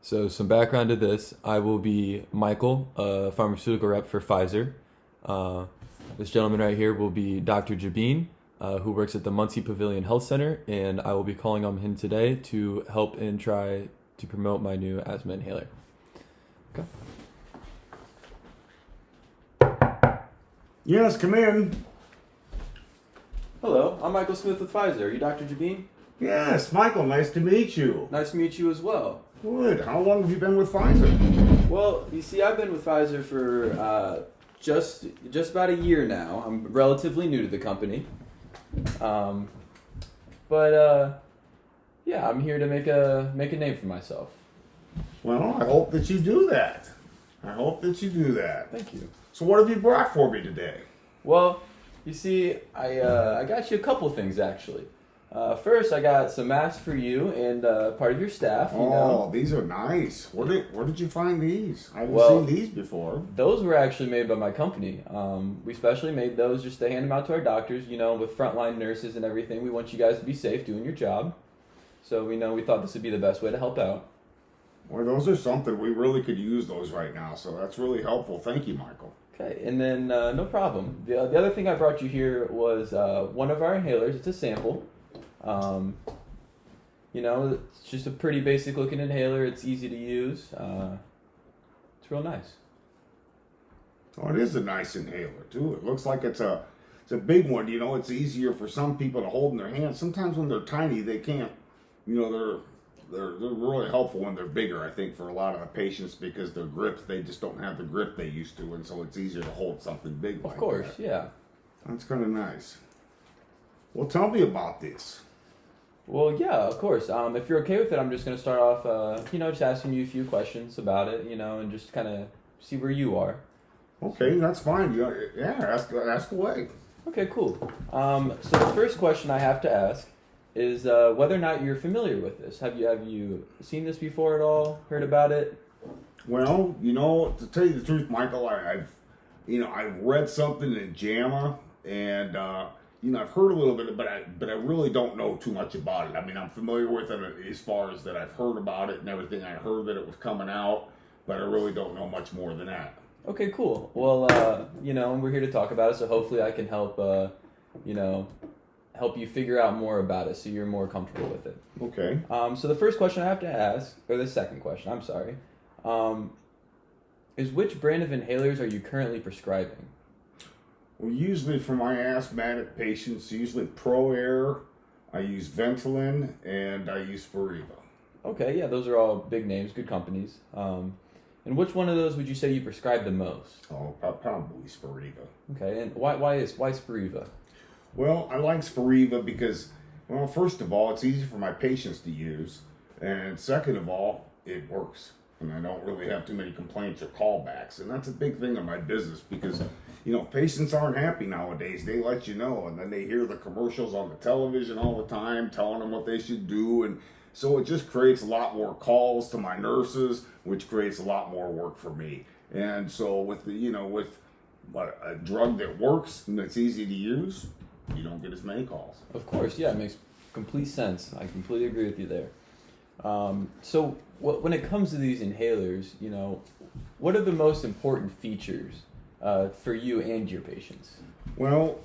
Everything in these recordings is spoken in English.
So some background to this, I will be Michael, a pharmaceutical rep for Pfizer. Uh, this gentleman right here will be Dr. Jabin, who works at the Muncie Pavilion Health Center, and I will be calling on him today to help and try to promote my new asthma inhaler. Okay. Yes, come in. Hello, I'm Michael Smith with Pfizer. Are you Dr. Jabin? Yes, Michael, nice to meet you. Nice to meet you as well. Good. How long have you been with Pfizer? Well, you see, I've been with Pfizer for just about a year now. I'm relatively new to the company, but yeah, I'm here to make a name for myself. Well, I hope that you do that. Thank you. So what have you brought for me today? Well, you see, I got you a couple things actually. First, I got some masks for you and part of your staff. You know. These are nice. Where did you find these? I haven't Well, seen these before. Those were actually made by my company. We specially made those just to hand them out to our doctors, you know, with frontline nurses and everything. We want you guys to be safe doing your job. So we thought this would be the best way to help out. Well, those are something. We really could use those right now, so that's really helpful. Thank you, Michael. Okay, and then no problem. The other thing I brought you here was one of our inhalers. It's a sample. You know, it's just a pretty basic looking inhaler. It's easy to use. It's real nice. Oh, it is a nice inhaler too. It looks like it's a big one. You know, it's easier for some people to hold in their hands. Sometimes when they're tiny, they can't. You know, they're really helpful when they're bigger. I think for a lot of the patients because their grips, they just don't have the grip they used to, and so it's easier to hold something big like that. Of course, yeah. That's kind of nice. Well, tell me about this. Well, yeah, of course. If you're okay with it, I'm just going to start off, just asking you a few questions about it, and just kind of see where you are. Okay, that's fine. Yeah, ask away. Okay, cool. So the first question I have to ask is whether or not you're familiar with this. Have you seen this before at all? Heard about it? Well, to tell you the truth, Michael, I've read something in JAMA and. I've heard a little bit, but I really don't know too much about it. I mean, I'm familiar with it as far as that I've heard about it and everything. I heard that it was coming out, but I really don't know much more than that. Okay, cool. Well, we're here to talk about it, so hopefully I can help, help you figure out more about it so you're more comfortable with it. Okay. So the first question I have to ask, or the second question, I'm sorry, is which brand of inhalers are you currently prescribing? Well, usually for my asthmatic patients, usually Pro Air, I use Ventolin, and I use Spiriva. Okay, yeah, those are all big names, good companies. And which one of those would you say you prescribe the most? Oh, probably Spiriva. Okay, and why Spiriva? Well, I like Spiriva because, well, first of all, it's easy for my patients to use, and second of all, it works. And I don't really have too many complaints or callbacks, and that's a big thing in my business because patients aren't happy nowadays. They let you know, and then they hear the commercials on the television all the time telling them what they should do, and so it just creates a lot more calls to my nurses, which creates a lot more work for me. And so with a drug that works and that's easy to use, you don't get as many calls. Of course, yeah, it makes complete sense. I completely agree with you there. So when it comes to these inhalers, what are the most important features for you and your patients? Well,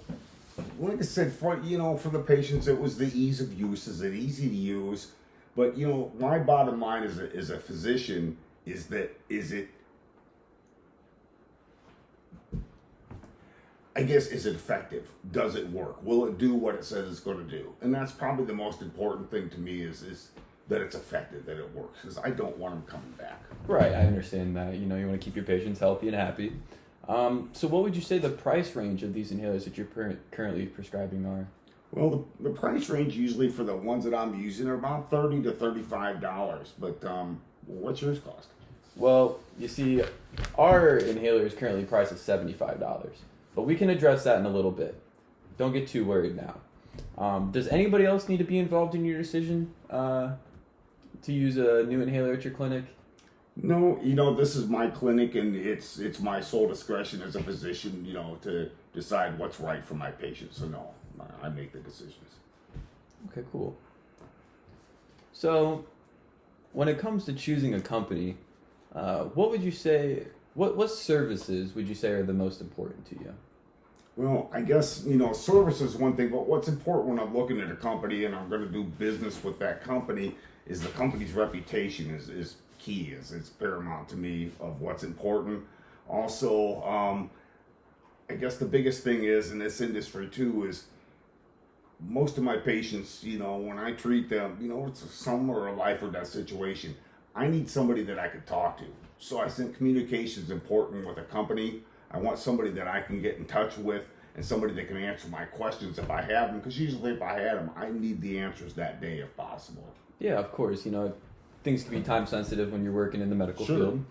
like I said, for the patients, it was the ease of use. Is it easy to use? But my bottom line as a physician is it effective? Does it work? Will it do what it says it's going to do? And that's probably the most important thing to me is that it's effective, that it works, because I don't want them coming back. Right, I understand that. You want to keep your patients healthy and happy. So what would you say the price range of these inhalers that you're currently prescribing are? Well, the price range usually for the ones that I'm using are about $30 to $35. But what's yours cost? Well, you see, our inhaler is currently priced at $75, but we can address that in a little bit. Don't get too worried now. Does anybody else need to be involved in your decision to use a new inhaler at your clinic? No, this is my clinic, and it's my sole discretion as a physician, to decide what's right for my patients. So no, I make the decisions. Okay, cool. So when it comes to choosing a company, what would you say? What services would you say are the most important to you? Well, I guess, service is one thing, but what's important when I'm looking at a company and I'm going to do business with that company is the company's reputation is key, it's paramount to me of what's important. Also, I guess the biggest thing is in this industry too is most of my patients, when I treat them, it's some or a life or death situation. I need somebody that I could talk to. So I think communication is important with a company. I want somebody that I can get in touch with and somebody that can answer my questions if I have them. Because usually if I had them, I need the answers that day if possible. Yeah, of course. Things can be time sensitive when you're working in the medical Sure. field.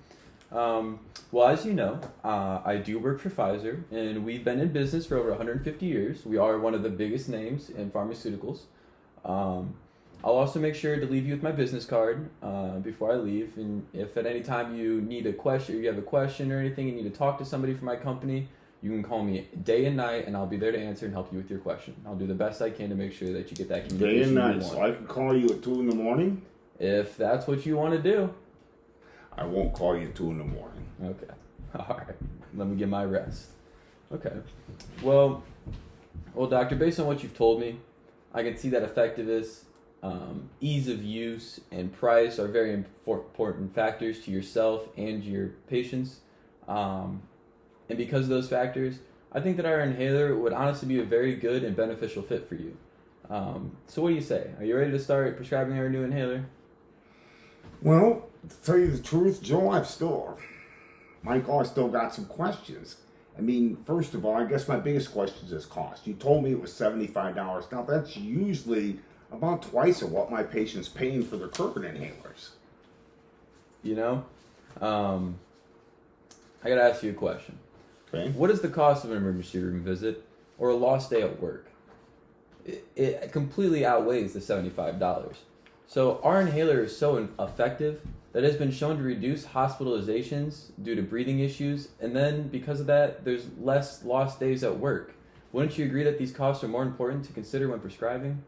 Well, as you know, I do work for Pfizer, and we've been in business for over 150 years. We are one of the biggest names in pharmaceuticals. I'll also make sure to leave you with my business card before I leave. And if at any time you need a question, or you have a question or anything, you need to talk to somebody from my company, you can call me day and night, and I'll be there to answer and help you with your question. I'll do the best I can to make sure that you get that communication Day and you night, want. so I can call you at 2 in the morning. If that's what you want to do. I won't call you at 2 in the morning. Okay. All right. Let me get my rest. Okay. Well, doctor, based on what you've told me, I can see that effectiveness, ease of use, and price are very important factors to yourself and your patients. And because of those factors, I think that our inhaler would honestly be a very good and beneficial fit for you. So what do you say? Are you ready to start prescribing our new inhaler? Well, to tell you the truth, Joe, Michael, I still got some questions. I mean, first of all, I guess my biggest question is cost. You told me it was $75. Now, that's usually about twice of what my patient's paying for their current inhalers. I gotta ask you a question. Okay. What is the cost of an emergency room visit or a lost day at work? It completely outweighs the $75. So our inhaler is so effective that it has been shown to reduce hospitalizations due to breathing issues, and then because of that, there's less lost days at work. Wouldn't you agree that these costs are more important to consider when prescribing?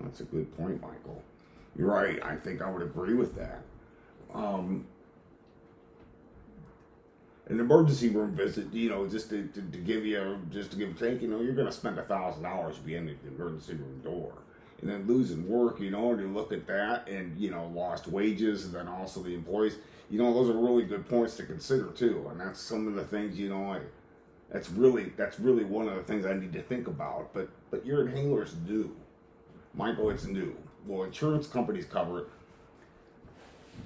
That's a good point, Michael. You're right. I think I would agree with that. An emergency room visit, just to give a take, you're going to spend $1,000 being at the emergency room door. And then losing work, you look at that and, lost wages, and then also the employees, those are really good points to consider too. And that's some of the things, that's really one of the things I need to think about. But your inhaler's new. Michael, it's new. Well, insurance companies cover it.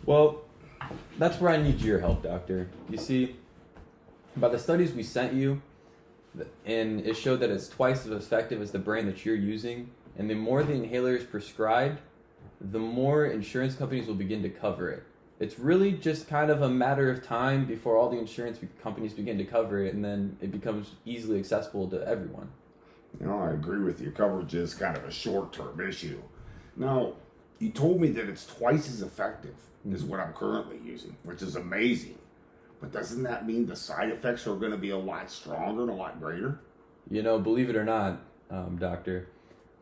Well, that's where I need your help, doctor. You see, by the studies we sent you, and it showed that it's twice as effective as the brand that you're using, and the more the inhaler is prescribed, the more insurance companies will begin to cover it. It's really just kind of a matter of time before all the insurance companies begin to cover it, and then it becomes easily accessible to everyone. I agree with you. Coverage is kind of a short-term issue. Now, you told me that it's twice as effective as what I'm currently using, which is amazing. But doesn't that mean the side effects are going to be a lot stronger and a lot greater? Believe it or not, doctor,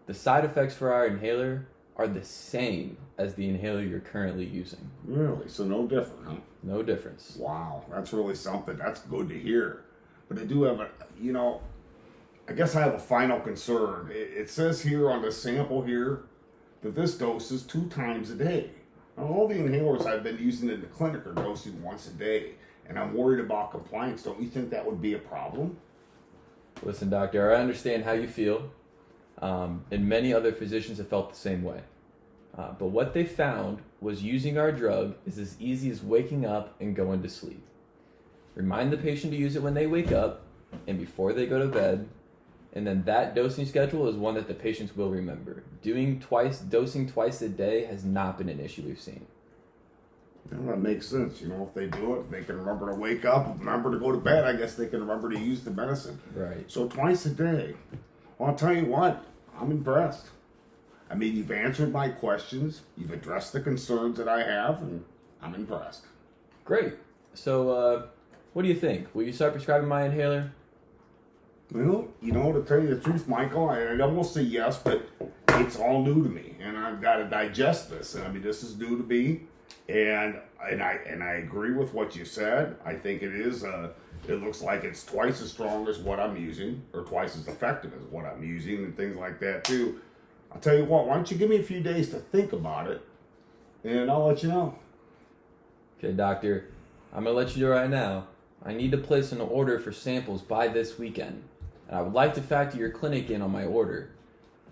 the side effects for our inhaler are the same as the inhaler you're currently using. Really? So no different, huh? No difference. Wow, that's really something. That's good to hear. But I do have I guess I have a final concern. It says here on the sample here that this dose is 2 times a day. Now, all the inhalers I've been using in the clinic are dosing once a day, and I'm worried about compliance. Don't you think that would be a problem? Listen, doctor, I understand how you feel, and many other physicians have felt the same way. But what they found was using our drug is as easy as waking up and going to sleep. Remind the patient to use it when they wake up and before they go to bed, and then that dosing schedule is one that the patients will remember. Dosing twice a day has not been an issue we've seen. That makes sense. If they do it, they can remember to wake up, remember to go to bed. I guess they can remember to use the medicine. Right. So twice a day. Well, I'll tell you what, I'm impressed. I mean, you've answered my questions. You've addressed the concerns that I have, and I'm impressed. Great. So, what do you think? Will you start prescribing my inhaler? Well, to tell you the truth, Michael, I'd almost say yes, but it's all new to me, and I've got to digest this. And I mean, this is new to me. And I agree with what you said. I think it is. It looks like it's twice as strong as what I'm using, or twice as effective as what I'm using, and things like that too. I'll tell you what. Why don't you give me a few days to think about it, and I'll let you know. Okay, doctor. I'm gonna let you know right now. I need to place an order for samples by this weekend, and I would like to factor your clinic in on my order.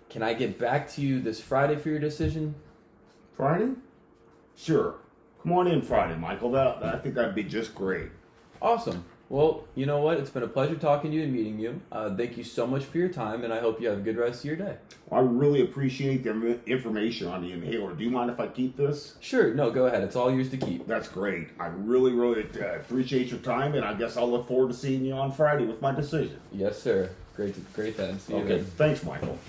Can I get back to you this Friday for your decision? Friday? Sure. Come on in Friday, Michael. I think that'd be just great. Awesome. Well, you know what? It's been a pleasure talking to you and meeting you. Thank you so much for your time, and I hope you have a good rest of your day. Well, I really appreciate the information on the inhaler. Do you mind if I keep this? Sure. No, go ahead. It's all yours to keep. That's great. I really, really appreciate your time, and I guess I'll look forward to seeing you on Friday with my decision. Yes, sir. Great then. See you Okay. then. Thanks, Michael.